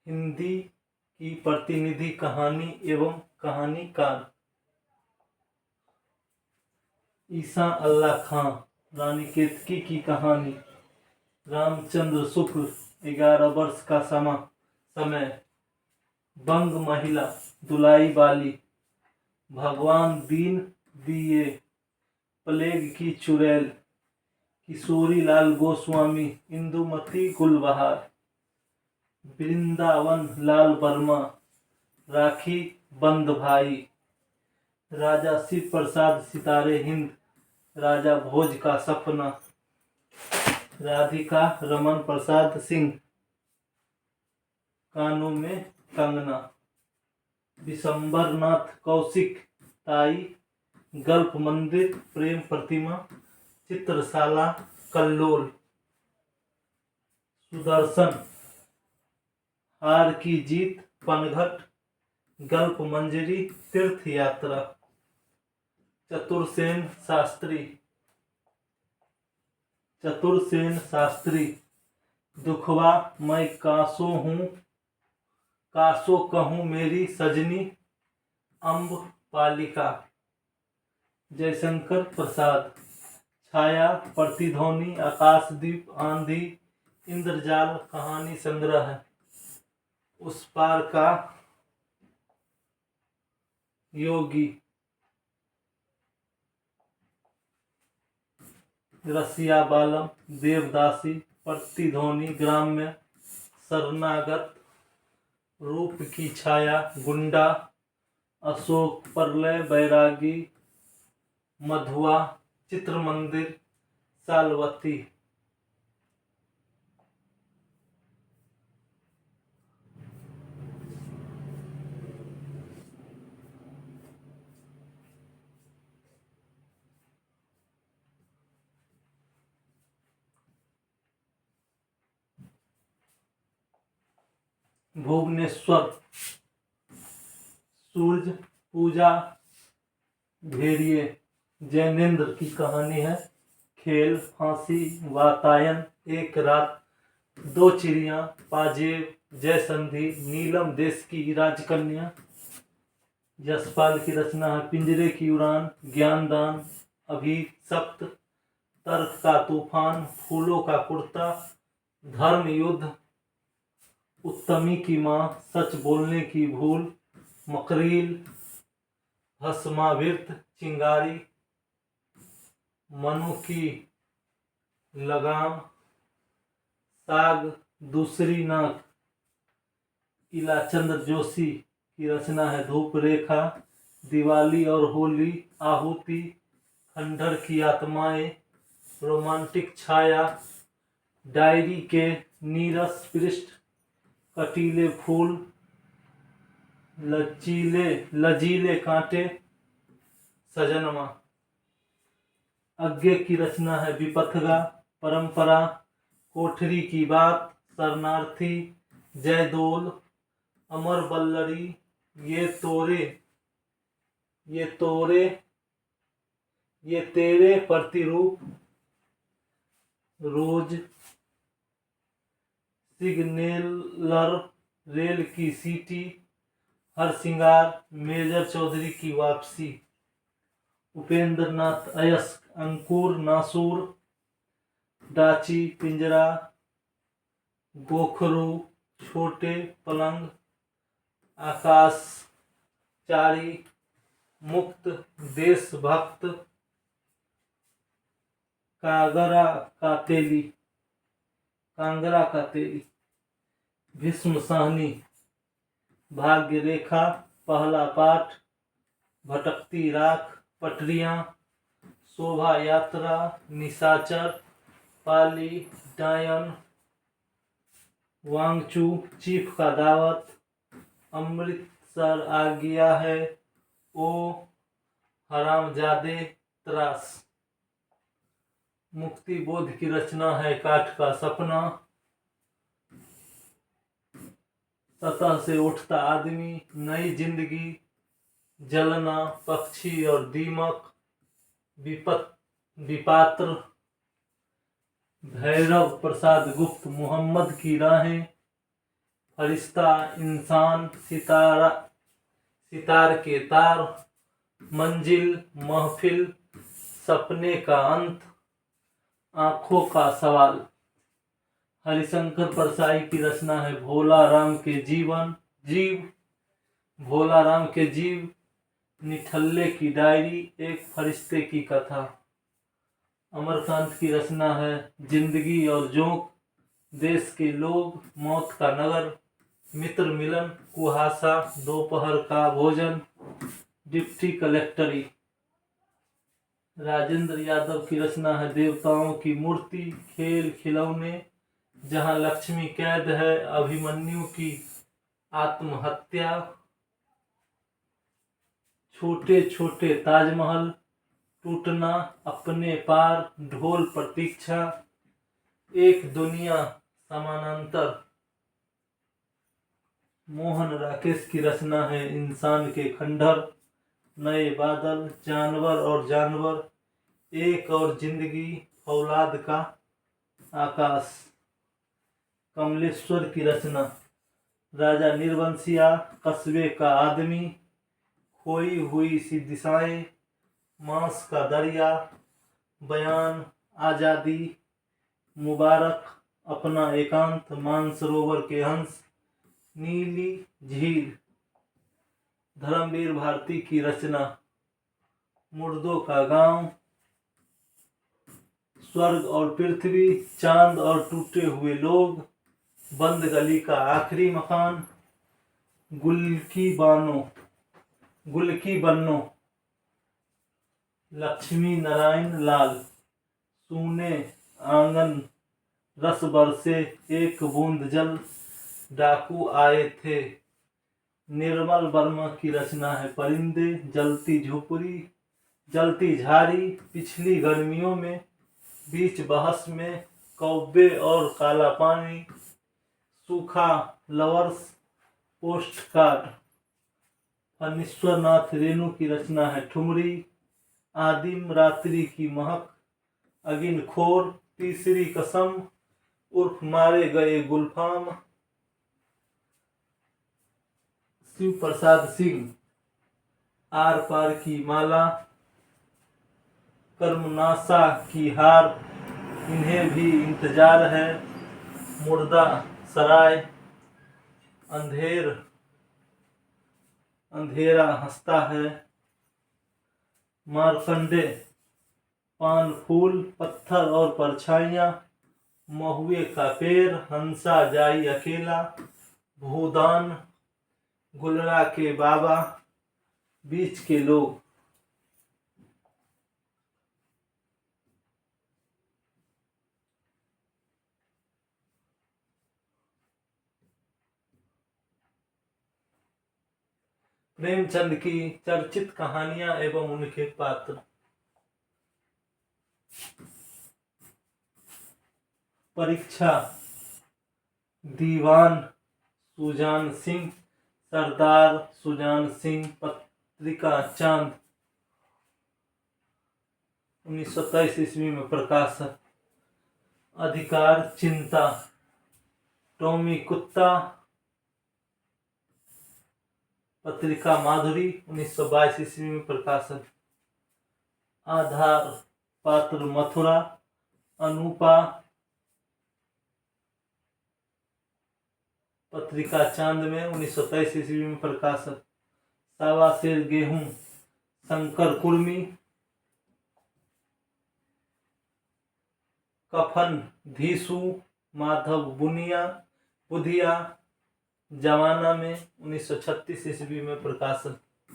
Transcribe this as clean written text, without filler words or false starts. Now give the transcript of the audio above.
हिंदी की प्रतिनिधि कहानी एवं कहानीकार ईसा अल्लाह खां। रानी केतकी की कहानी। रामचंद्र शुक्ल 11 वर्ष का समय। बंग महिला दुलाई बाली। भगवान दीन दिए। प्लेग की चुड़ैल। किशोरी लाल गोस्वामी। इंदुमती गुलबहार। वृंदावन लाल वर्मा। राखी बंद भाई। राजा शिव प्रसाद सितारे हिंद। राजा भोज का सपना। राधिका रमन प्रसाद सिंह। कानों में कंगना। विशंबर नाथ कौशिक ताई। गल्फ मंदिर प्रेम प्रतिमा। चित्रशाला कल्लोल। सुदर्शन हार की जीत पनघट। गल्फ मंजरी तीर्थ यात्रा। चतुरसेन शास्त्री। दुखवा मैं कासो कहूँ मेरी सजनी। अम्ब पालिका। जयशंकर प्रसाद। छाया प्रतिध्वनि आकाशदीप आंधी। इंद्रजाल कहानी संग्रह। उस पार का योगी। रसिया बालम। देवदासी। प्रतिध्वनि ग्राम्य। शरणागत। रूप की छाया। गुंडा। अशोक प्रलय बैरागी। मधुआ। चित्रमंदिर। सालवती। भुवनेश्वर। सूरज पूजा भेड़िए। जैनेन्द्र की कहानी है। खेल फांसी वातायन। एक रात। दो चिड़िया। पाजेब जयसंधि। नीलम देश की राजकन्या। यशपाल की रचना है। पिंजरे की उड़ान। ज्ञानदान। अभिशप्त। तर्क का तूफान। फूलों का कुर्ता। धर्म युद्ध। उत्तमी की मां। सच बोलने की भूल। मकरील। भस्मावृत। चिंगारी। मनु की लगाम। साग दूसरी नाक। इलाचंद्र जोशी की रचना है। धूप रेखा। दिवाली और होली। आहुति। खंडहर की आत्माएं। रोमांटिक छाया। डायरी के नीरस पृष्ठ। कटीले फूल। लचीले कांटे। सजनमा। अज्ञे की रचना है। विपथगा। परंपरा। कोठरी की बात। शरणार्थी। जयदोल। अमर बल्लरी। ये तेरे प्रतिरूप। रोज। सिग्नेलर। रेल की सीटी। हर सिंगार। मेजर चौधरी की वापसी। उपेंद्र नाथ अयस्क। अंकुर नासूर। डाची पिंजरा। गोखरू। छोटे पलंग। आकाशचारी। मुक्त। देशभक्त। कांगरा का तेली। भीष्म साहनी। भाग्य रेखा। पहला पाठ। भटकती राख। पटरियां। शोभा यात्रा। निशाचर। पाली। डायन। वांगचू। चीफ का दावत। अमृतसर आ गया है। ओ हरामजादे। त्रास। मुक्ति बोध की रचना है। काठ का सपना। सतह से उठता आदमी। नई जिंदगी। जलना। पक्षी और दीमक। विपात्र। भैरव प्रसाद गुप्त, मोहम्मद की राहें, फरिश्ता, इंसान, सितारा, सितार के तार, मंजिल, महफिल, सपने का अंत, आंखों का सवाल। हरिशंकर परसाई की रचना है भोला राम के जीव, भोला राम के जीव, निठल्ले की डायरी, एक फरिश्ते की कथा। अमरकांत की रचना है जिंदगी और जोंक, देश के लोग, मौत का नगर, मित्र मिलन, कुहासा, दोपहर का भोजन, डिप्टी कलेक्टरी। राजेंद्र यादव की रचना है देवताओं की मूर्ति, खेल खिलौने, जहां लक्ष्मी कैद है, अभिमन्यु की आत्महत्या, छोटे छोटे ताजमहल, टूटना, अपने पार, ढोल प्रतीक्षा, एक दुनिया समानांतर। मोहन राकेश की रचना है इंसान के खंडहर, नए बादल, जानवर और जानवर, एक और जिंदगी, औलाद का आकाश। कमलेश्वर की रचना राजा निर्वंशिया, कस्बे का आदमी, खोई हुई सी दिशाएं, मांस का दरिया, बयान, आजादी, मुबारक, अपना एकांत, मानसरोवर के हंस, नीली झील। धर्मवीर भारती की रचना मुर्दों का गांव, स्वर्ग और पृथ्वी, चांद और टूटे हुए लोग, बंद गली का आखिरी मकान, गुल की बन्नो। लक्ष्मी नारायण लाल, सूने आंगन, रस बरसे, एक बूंद जल, डाकू आए थे। निर्मल वर्मा की रचना है परिंदे, जलती झोपड़ी, जलती झाड़ी, पिछली गर्मियों में, बीच बहस में, कौवे और काला पानी, सूखा lovers, post card. Phanishwar Nath Renu की रचना है ठुमरी, आदिम, रात्रि की महक, अगिनखोर, तीसरी कसम, उर्फ मारे गए गुलफाम। शिव प्रसाद सिंह, आर पार की माला, कर्मनाशा की हार, इन्हें भी इंतजार है, मुर्दा सराय, अंधेरा हंसता है, मार्कंडे, पान फूल, पत्थर और परछाइयाँ, महुए का पेड़, हंसा जाई अकेला, भूदान, गुलरा के बाबा, बीच के लोग। प्रेमचंद की चर्चित कहानियां एवं उनके पात्र। परीक्षा, दीवान सुजान सिंह, सरदार सुजान सिंह, पत्रिका चांद 1923 ईस्वी में प्रकाशित। अधिकार चिंता, टॉमी कुत्ता, पत्रिका माधुरी 1922 ईस्वी में प्रकाशित। आधार पात्र मथुरा, अनूपा, पत्रिका चांद में 1923 ईस्वी में प्रकाशित। सावा शेर गेहूं, शंकर कुर्मी, कफन धीसू, माधव बुधिया, जमाना में 1936 ईस्वी में प्रकाशित।